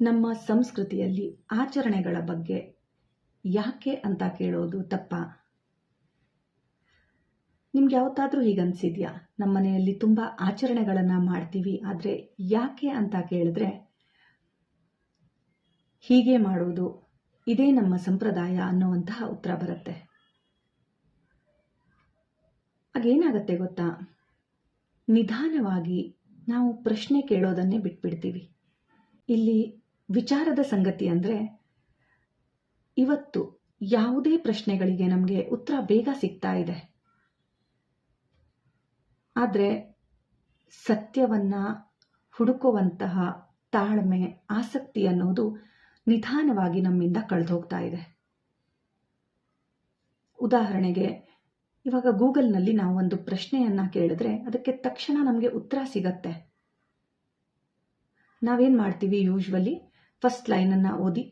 ನಮ್ಮ ಸಂಸ್ಕೃತಿಯಲ್ಲಿ ಆಚರಣೆಗಳ ಬಗ್ಗೆ ಯಾಕೆ ಅಂತ ಕೇಳೋದು ತಪ್ಪಾ? ನಿಮ್ಗೆ ಯಾವತ್ತಾದ್ರೂ ಹೀಗನ್ಸಿದ್ಯಾ? ನಮ್ಮ ಮನೆಯಲ್ಲಿ ತುಂಬ ಆಚರಣೆಗಳನ್ನು ಮಾಡ್ತೀವಿ, ಆದರೆ ಯಾಕೆ ಅಂತ ಕೇಳಿದ್ರೆ ಹೀಗೆ ಮಾಡೋದು, ಇದೇ ನಮ್ಮ ಸಂಪ್ರದಾಯ ಅನ್ನುವಂತಹ ಉತ್ತರ ಬರುತ್ತೆ. ಹಾಗೇನಾಗತ್ತೆ ಗೊತ್ತಾ? ನಿಧಾನವಾಗಿ ನಾವು ಪ್ರಶ್ನೆ ಕೇಳೋದನ್ನೇ ಬಿಟ್ಬಿಡ್ತೀವಿ. ಇಲ್ಲಿ ವಿಚಾರದ ಸಂಗತಿ ಅಂದರೆ, ಇವತ್ತು ಯಾವುದೇ ಪ್ರಶ್ನೆಗಳಿಗೆ ನಮಗೆ ಉತ್ತರ ಬೇಗ ಸಿಗ್ತಾ ಇದೆ, ಆದರೆ ಸತ್ಯವನ್ನ ಹುಡುಕುವಂತಹ ತಾಳ್ಮೆ, ಆಸಕ್ತಿ ಅನ್ನೋದು ನಿಧಾನವಾಗಿ ನಮ್ಮಿಂದ ಕಳೆದು ಹೋಗ್ತಾ ಇದೆ. ಉದಾಹರಣೆಗೆ, ಇವಾಗ ಗೂಗಲ್ನಲ್ಲಿ ನಾವು ಒಂದು ಪ್ರಶ್ನೆಯನ್ನ ಕೇಳಿದ್ರೆ ಅದಕ್ಕೆ ತಕ್ಷಣ ನಮಗೆ ಉತ್ತರ ಸಿಗತ್ತೆ. ನಾವೇನ್ ಮಾಡ್ತೀವಿ? ಯೂಶ್ವಲಿ ಫಸ್ಟ್ ಲೈನನ್ನು ಓದಿ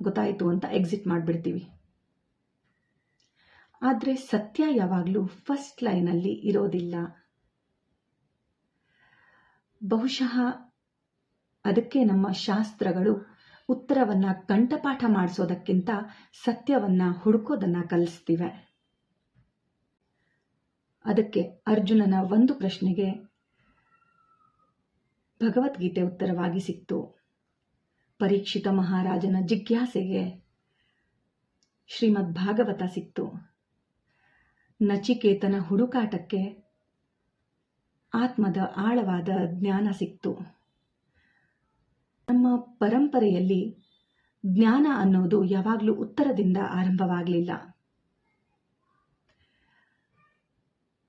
ಗೊತ್ತಾಯಿತು ಅಂತ ಎಕ್ಸಿಟ್ ಮಾಡಿಬಿಡ್ತೀವಿ. ಆದರೆ ಸತ್ಯ ಯಾವಾಗಲೂ ಫಸ್ಟ್ ಲೈನಲ್ಲಿ ಇರೋದಿಲ್ಲ. ಬಹುಶಃ ಅದಕ್ಕೆ ನಮ್ಮ ಶಾಸ್ತ್ರಗಳು ಉತ್ತರವನ್ನ ಕಂಠಪಾಠ ಮಾಡಿಸೋದಕ್ಕಿಂತ ಸತ್ಯವನ್ನ ಹುಡುಕೋದನ್ನ ಕಲಿಸ್ತಿವೆ. ಅದಕ್ಕೆ ಅರ್ಜುನನ ಒಂದು ಪ್ರಶ್ನೆಗೆ ಭಗವದ್ಗೀತೆ ಉತ್ತರವಾಗಿ ಸಿಕ್ತು. ಪರೀಕ್ಷಿತ ಮಹಾರಾಜನ ಜಿಜ್ಞಾಸೆಗೆ ಶ್ರೀಮದ್ ಭಾಗವತ ಸಿಕ್ತು. ನಚಿಕೇತನ ಹುಡುಕಾಟಕ್ಕೆ ಆತ್ಮದ ಆಳವಾದ ಜ್ಞಾನ ಸಿಕ್ತು. ನಮ್ಮ ಪರಂಪರೆಯಲ್ಲಿ ಜ್ಞಾನ ಅನ್ನೋದು ಯಾವಾಗಲೂ ಉತ್ತರದಿಂದ ಆರಂಭವಾಗಲಿಲ್ಲ.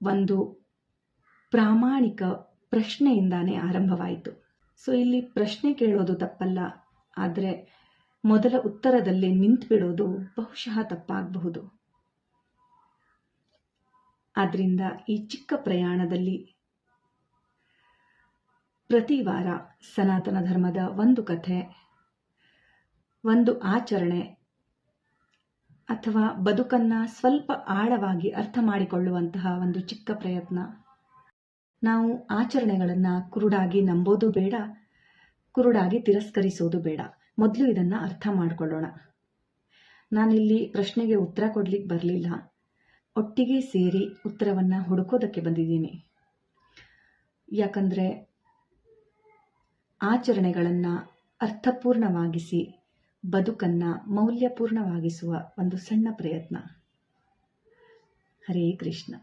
ಒಂದು ಪ್ರಾಮಾಣಿಕ ಪ್ರಶ್ನೆಯಿಂದಾನೇ ಆರಂಭವಾಯಿತು. ಸೊ ಇಲ್ಲಿ ಪ್ರಶ್ನೆ ಕೇಳೋದು ತಪ್ಪಲ್ಲ, ಆದರೆ ಮೊದಲ ಉತ್ತರದಲ್ಲಿ ನಿಂತು ಬಿಡೋದು ಬಹುಶಃ ತಪ್ಪಾಗಬಹುದು. ಆದ್ರಿಂದ ಈ ಚಿಕ್ಕ ಪ್ರಯಾಣದಲ್ಲಿ ಪ್ರತಿ ವಾರ ಸನಾತನ ಧರ್ಮದ ಒಂದು ಕಥೆ, ಒಂದು ಆಚರಣೆ ಅಥವಾ ಬದುಕನ್ನ ಸ್ವಲ್ಪ ಆಳವಾಗಿ ಅರ್ಥ ಮಾಡಿಕೊಳ್ಳುವಂತಹ ಒಂದು ಚಿಕ್ಕ ಪ್ರಯತ್ನ. ನಾವು ಆಚರಣೆಗಳನ್ನು ಕುರುಡಾಗಿ ನಂಬೋದು ಬೇಡ, ಕುರುಡಾಗಿ ತಿರಸ್ಕರಿಸೋದು ಬೇಡ. ಮೊದಲು ಇದನ್ನು ಅರ್ಥ ಮಾಡಿಕೊಳ್ಳೋಣ. ನಾನಿಲ್ಲಿ ಪ್ರಶ್ನೆಗೆ ಉತ್ತರ ಕೊಡ್ಲಿಕ್ಕೆ ಬರಲಿಲ್ಲ, ಒಟ್ಟಿಗೆ ಸೇರಿ ಉತ್ತರವನ್ನು ಹುಡುಕೋದಕ್ಕೆ ಬಂದಿದ್ದೀನಿ. ಯಾಕಂದರೆ ಆಚರಣೆಗಳನ್ನು ಅರ್ಥಪೂರ್ಣವಾಗಿಸಿ ಬದುಕನ್ನು ಮೌಲ್ಯಪೂರ್ಣವಾಗಿಸುವ ಒಂದು ಸಣ್ಣ ಪ್ರಯತ್ನ. ಹರೇ ಕೃಷ್ಣ.